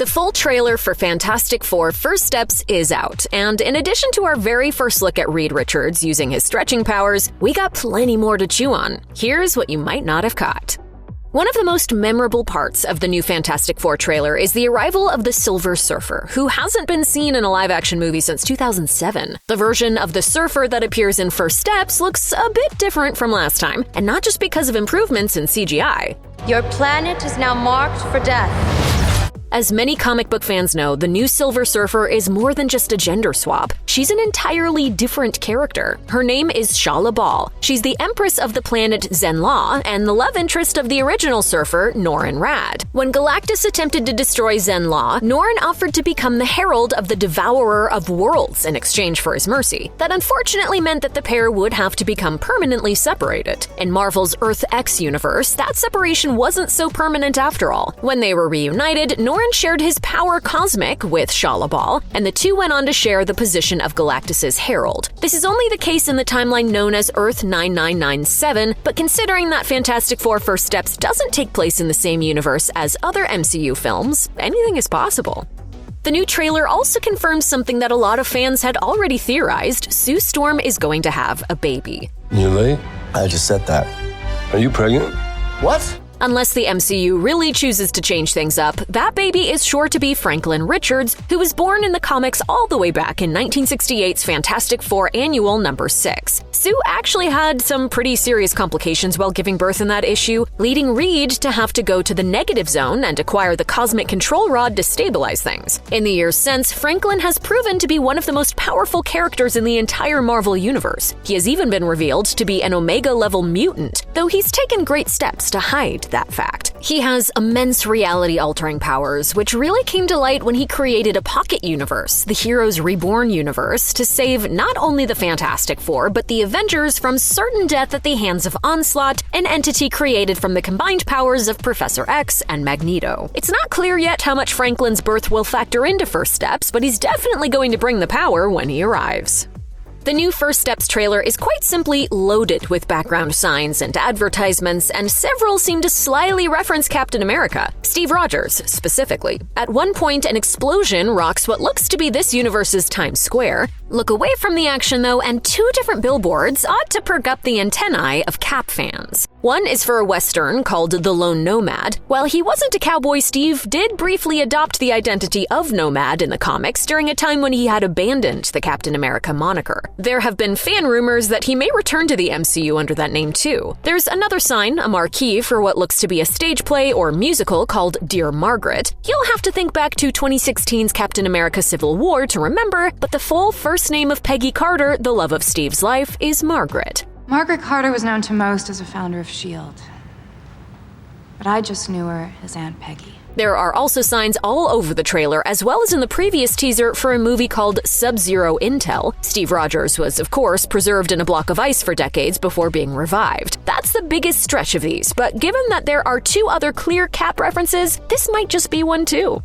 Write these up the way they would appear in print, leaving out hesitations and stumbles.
The full trailer for Fantastic Four First Steps is out, and in addition to our very first look at Reed Richards using his stretching powers, we got plenty more to chew on. Here's what you might not have caught. One of the most memorable parts of the new Fantastic Four trailer is the arrival of the Silver Surfer, who hasn't been seen in a live-action movie since 2007. The version of the Surfer that appears in First Steps looks a bit different from last time, and not just because of improvements in CGI. Your planet is now marked for death. As many comic book fans know, the new Silver Surfer is more than just a gender swap. She's an entirely different character. Her name is Shalla-Bal. She's the empress of the planet Zenn-La and the love interest of the original Surfer, Norrin Radd. When Galactus attempted to destroy Zenn-La, Norrin offered to become the herald of the Devourer of Worlds in exchange for his mercy. That unfortunately meant that the pair would have to become permanently separated. In Marvel's Earth X universe, that separation wasn't so permanent after all. When they were reunited, Norrin shared his power cosmic with Shalla-Bal, and the two went on to share the position of Galactus's herald. This is only the case in the timeline known as Earth 9997, but considering that Fantastic Four First Steps doesn't take place in the same universe as other MCU films, anything is possible. The new trailer also confirms something that a lot of fans had already theorized: Sue Storm is going to have a baby. You late? I just said that. Are you pregnant? What? Unless the MCU really chooses to change things up, that baby is sure to be Franklin Richards, who was born in the comics all the way back in 1968's Fantastic Four Annual number 6. Sue actually had some pretty serious complications while giving birth in that issue, leading Reed to have to go to the negative zone and acquire the cosmic control rod to stabilize things. In the years since, Franklin has proven to be one of the most powerful characters in the entire Marvel universe. He has even been revealed to be an Omega-level mutant, though he's taken great steps to hide that fact. He has immense reality-altering powers, which really came to light when he created a pocket universe, the Heroes Reborn universe, to save not only the Fantastic Four, but the Avengers from certain death at the hands of Onslaught, an entity created from the combined powers of Professor X and Magneto. It's not clear yet how much Franklin's birth will factor into First Steps, but he's definitely going to bring the power when he arrives. The new First Steps trailer is quite simply loaded with background signs and advertisements, and several seem to slyly reference Captain America, Steve Rogers specifically. At one point, an explosion rocks what looks to be this universe's Times Square. Look away from the action, though, and two different billboards ought to perk up the antennae of Cap fans. One is for a Western called The Lone Nomad. While he wasn't a cowboy, Steve did briefly adopt the identity of Nomad in the comics during a time when he had abandoned the Captain America moniker. There have been fan rumors that he may return to the MCU under that name too. There's another sign, a marquee, for what looks to be a stage play or musical called Dear Margaret. You'll have to think back to 2016's Captain America Civil War to remember, but the full first name of Peggy Carter, the love of Steve's life, is Margaret. Margaret Carter was known to most as a founder of S.H.I.E.L.D., but I just knew her as Aunt Peggy. There are also signs all over the trailer, as well as in the previous teaser for a movie called Sub-Zero Intel. Steve Rogers was, of course, preserved in a block of ice for decades before being revived. That's the biggest stretch of these, but given that there are two other clear Cap references, this might just be one too.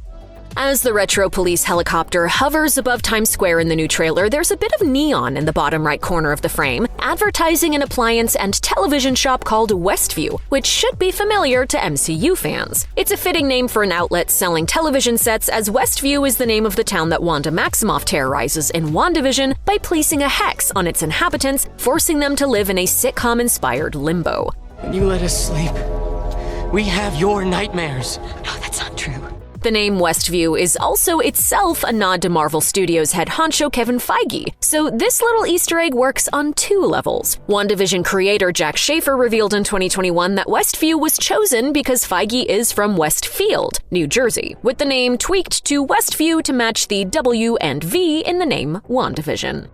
As the Retro Police helicopter hovers above Times Square in the new trailer, there's a bit of neon in the bottom right corner of the frame, advertising an appliance and television shop called Westview, which should be familiar to MCU fans. It's a fitting name for an outlet selling television sets, as Westview is the name of the town that Wanda Maximoff terrorizes in WandaVision by placing a hex on its inhabitants, forcing them to live in a sitcom-inspired limbo. When you let us sleep, we have your nightmares. No, that's not true. The name Westview is also itself a nod to Marvel Studios head honcho Kevin Feige, so this little Easter egg works on two levels. WandaVision creator Jack Schaefer revealed in 2021 that Westview was chosen because Feige is from Westfield, New Jersey, with the name tweaked to Westview to match the W and V in the name WandaVision.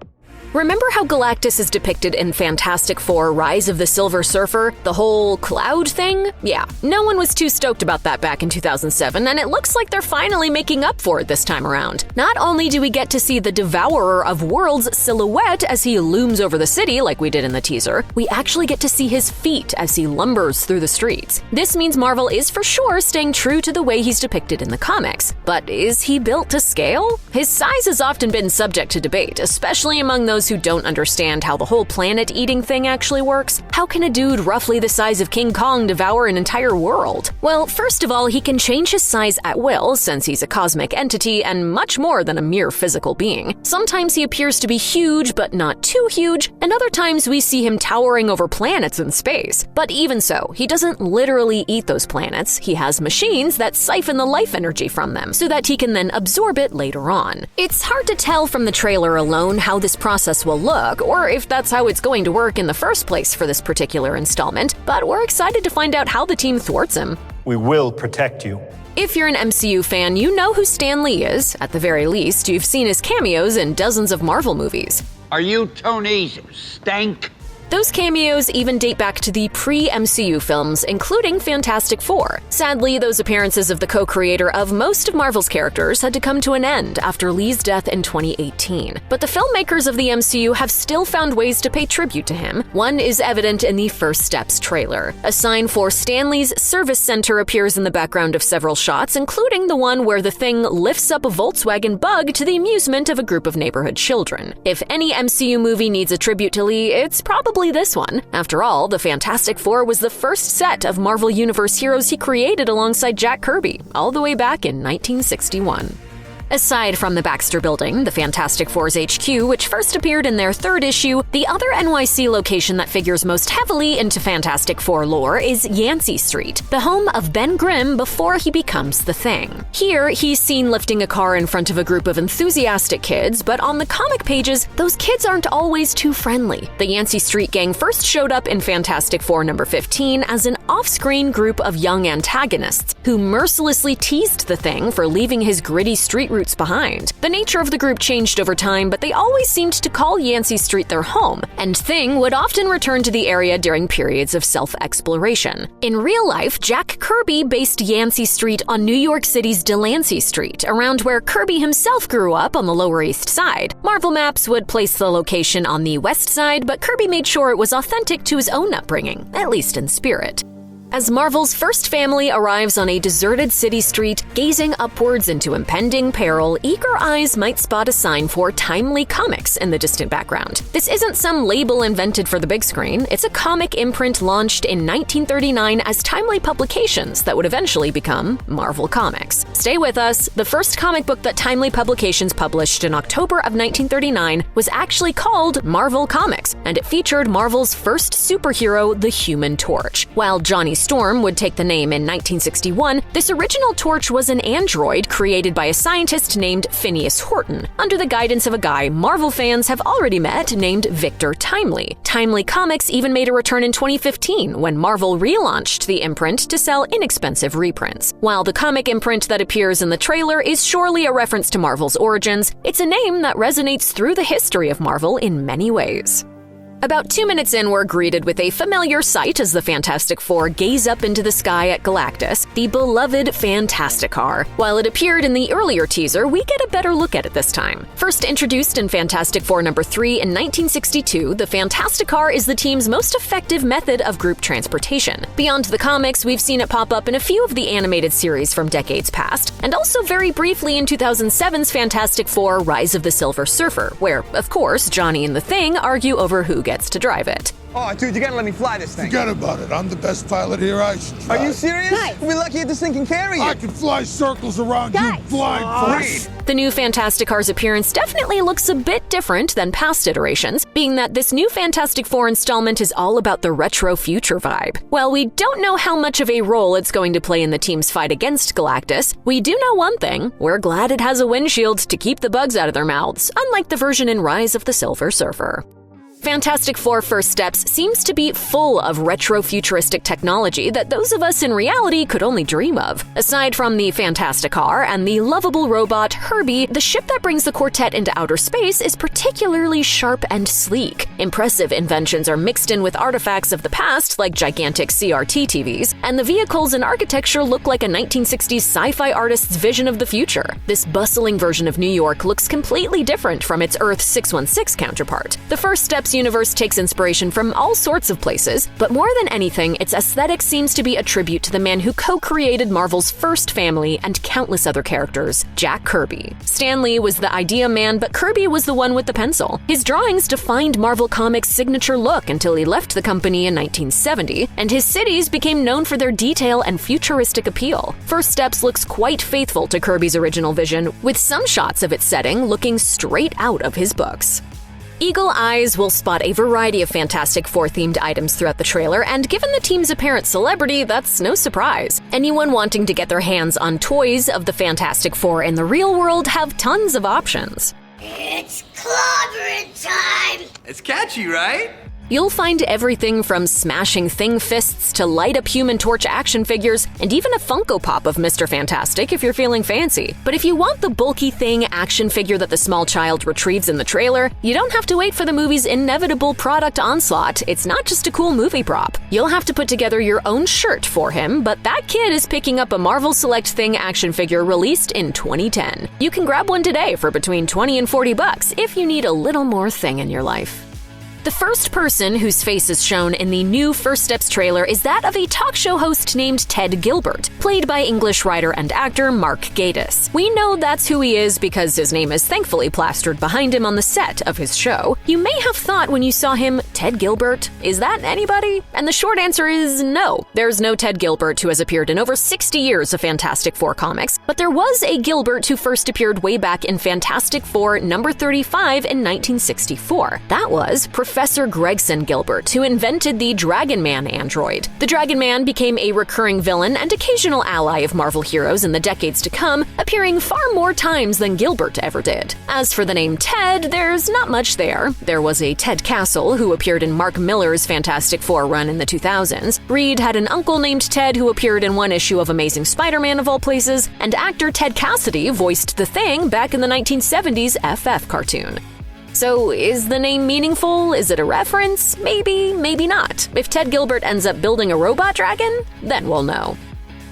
Remember how Galactus is depicted in Fantastic Four Rise of the Silver Surfer? The whole cloud thing? Yeah, no one was too stoked about that back in 2007, and it looks like they're finally making up for it this time around. Not only do we get to see the Devourer of Worlds silhouette as he looms over the city like we did in the teaser, we actually get to see his feet as he lumbers through the streets. This means Marvel is for sure staying true to the way he's depicted in the comics. But is he built to scale? His size has often been subject to debate, especially among those those who don't understand how the whole planet-eating thing actually works, how can a dude roughly the size of King Kong devour an entire world? Well, first of all, he can change his size at will, since he's a cosmic entity and much more than a mere physical being. Sometimes he appears to be huge, but not too huge, and other times we see him towering over planets in space. But even so, he doesn't literally eat those planets. He has machines that siphon the life energy from them, so that he can then absorb it later on. It's hard to tell from the trailer alone how this process will look, or if that's how it's going to work in the first place for this particular installment, but we're excited to find out how the team thwarts him. We will protect you. If you're an MCU fan, you know who Stanley is. At the very least, you've seen his cameos in dozens of Marvel movies. Are you Tony's stank? Those cameos even date back to the pre-MCU films, including Fantastic Four. Sadly, those appearances of the co-creator of most of Marvel's characters had to come to an end after Lee's death in 2018. But the filmmakers of the MCU have still found ways to pay tribute to him. One is evident in the First Steps trailer. A sign for Stanley's service center appears in the background of several shots, including the one where the Thing lifts up a Volkswagen Bug to the amusement of a group of neighborhood children. If any MCU movie needs a tribute to Lee, it's probably this one. After all, the Fantastic Four was the first set of Marvel Universe heroes he created alongside Jack Kirby, all the way back in 1961. Aside from the Baxter Building, the Fantastic Four's HQ, which first appeared in their third issue, the other NYC location that figures most heavily into Fantastic Four lore is Yancy Street, the home of Ben Grimm before he becomes the Thing. Here, he's seen lifting a car in front of a group of enthusiastic kids, but on the comic pages, those kids aren't always too friendly. The Yancy Street gang first showed up in Fantastic Four number 15 as an off-screen group of young antagonists who mercilessly teased the Thing for leaving his gritty street roots behind. The nature of the group changed over time, but they always seemed to call Yancy Street their home, and Thing would often return to the area during periods of self-exploration. In real life, Jack Kirby based Yancy Street on New York City's Delancey Street, around where Kirby himself grew up on the Lower East Side. Marvel maps would place the location on the West Side, but Kirby made sure it was authentic to his own upbringing, at least in spirit. As Marvel's first family arrives on a deserted city street, gazing upwards into impending peril, eager eyes might spot a sign for Timely Comics in the distant background. This isn't some label invented for the big screen, it's a comic imprint launched in 1939 as Timely Publications that would eventually become Marvel Comics. Stay with us, the first comic book that Timely Publications published in October of 1939 was actually called Marvel Comics, and it featured Marvel's first superhero, the Human Torch. While Johnny Storm would take the name in 1961, this original Torch was an android created by a scientist named Phineas Horton, under the guidance of a guy Marvel fans have already met named Victor Timely. Timely Comics even made a return in 2015 when Marvel relaunched the imprint to sell inexpensive reprints. While the comic imprint that appears in the trailer is surely a reference to Marvel's origins, it's a name that resonates through the history of Marvel in many ways. About 2 minutes in, we're greeted with a familiar sight as the Fantastic Four gaze up into the sky at Galactus, the beloved Fantasticar. While it appeared in the earlier teaser, we get a better look at it this time. First introduced in Fantastic Four number 3 in 1962, the Fantasticar is the team's most effective method of group transportation. Beyond the comics, we've seen it pop up in a few of the animated series from decades past, and also very briefly in 2007's Fantastic Four Rise of the Silver Surfer, where, of course, Johnny and the Thing argue over who gets to drive it. Oh, dude, you gotta let me fly this thing. Forget about it. I'm the best pilot here. I should try. Are you serious? Guys. We'll be lucky if this thing can carry you. I can fly circles around you blindfolded. The new Fantasticar's appearance definitely looks a bit different than past iterations, being that this new Fantastic Four installment is all about the retro-future vibe. While we don't know how much of a role it's going to play in the team's fight against Galactus, we do know one thing: we're glad it has a windshield to keep the bugs out of their mouths, unlike the version in Rise of the Silver Surfer. Fantastic Four First Steps seems to be full of retro-futuristic technology that those of us in reality could only dream of. Aside from the Fantasticar and the lovable robot Herbie, the ship that brings the quartet into outer space is particularly sharp and sleek. Impressive inventions are mixed in with artifacts of the past, like gigantic CRT TVs, and the vehicles and architecture look like a 1960s sci-fi artist's vision of the future. This bustling version of New York looks completely different from its Earth 616 counterpart. The First Steps this universe takes inspiration from all sorts of places, but more than anything, its aesthetic seems to be a tribute to the man who co-created Marvel's first family and countless other characters, Jack Kirby. Stanley was the idea man, but Kirby was the one with the pencil. His drawings defined Marvel Comics' signature look until he left the company in 1970, and his cities became known for their detail and futuristic appeal. First Steps looks quite faithful to Kirby's original vision, with some shots of its setting looking straight out of his books. Eagle Eyes will spot a variety of Fantastic Four-themed items throughout the trailer, and given the team's apparent celebrity, that's no surprise. Anyone wanting to get their hands on toys of the Fantastic Four in the real world have tons of options. It's clobbering time! It's catchy, right? You'll find everything from smashing Thing fists to light-up Human Torch action figures, and even a Funko Pop of Mr. Fantastic if you're feeling fancy. But if you want the bulky Thing action figure that the small child retrieves in the trailer, you don't have to wait for the movie's inevitable product onslaught. It's not just a cool movie prop. You'll have to put together your own shirt for him, but that kid is picking up a Marvel Select Thing action figure released in 2010. You can grab one today for between $20 and $40 if you need a little more Thing in your life. The first person whose face is shown in the new First Steps trailer is that of a talk show host named Ted Gilbert, played by English writer and actor Mark Gatiss. We know that's who he is because his name is thankfully plastered behind him on the set of his show. You may have thought when you saw him, Ted Gilbert? Is that anybody? And the short answer is no. There's no Ted Gilbert who has appeared in over 60 years of Fantastic Four comics, but there was a Gilbert who first appeared way back in Fantastic Four number 35 in 1964. That was Professor Gregson Gilbert, who invented the Dragon Man android. The Dragon Man became a recurring villain and occasional ally of Marvel heroes in the decades to come, appearing far more times than Gilbert ever did. As for the name Ted, there's not much there. There was a Ted Castle, who appeared in Mark Millar's Fantastic Four run in the 2000s. Reed had an uncle named Ted who appeared in one issue of Amazing Spider-Man of all places, and actor Ted Cassidy voiced the Thing back in the 1970s FF cartoon. So, is the name meaningful? Is it a reference? Maybe, maybe not. If Ted Gilbert ends up building a robot dragon, then we'll know.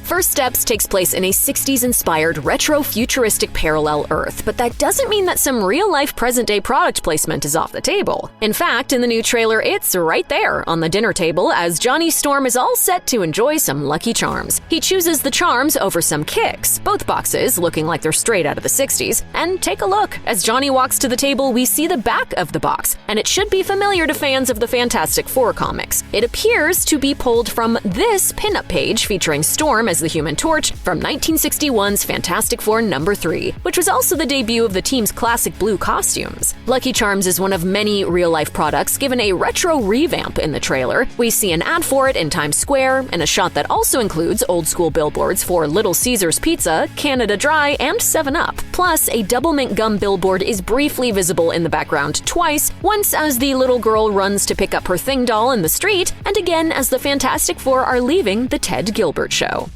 First Steps takes place in a 60s-inspired retro-futuristic parallel Earth, but that doesn't mean that some real-life present-day product placement is off the table. In fact, in the new trailer, it's right there on the dinner table as Johnny Storm is all set to enjoy some Lucky Charms. He chooses the charms over some Kicks, both boxes looking like they're straight out of the 60s. And take a look. As Johnny walks to the table, we see the back of the box, and it should be familiar to fans of the Fantastic Four comics. It appears to be pulled from this pinup page featuring Storm as the Human Torch from 1961's Fantastic Four number 3, which was also the debut of the team's classic blue costumes. Lucky Charms is one of many real-life products given a retro revamp in the trailer. We see an ad for it in Times Square, and a shot that also includes old-school billboards for Little Caesars Pizza, Canada Dry, and 7-Up. Plus, a double mint gum billboard is briefly visible in the background twice, once as the little girl runs to pick up her Thing doll in the street, and again as the Fantastic Four are leaving the Ted Gilbert show.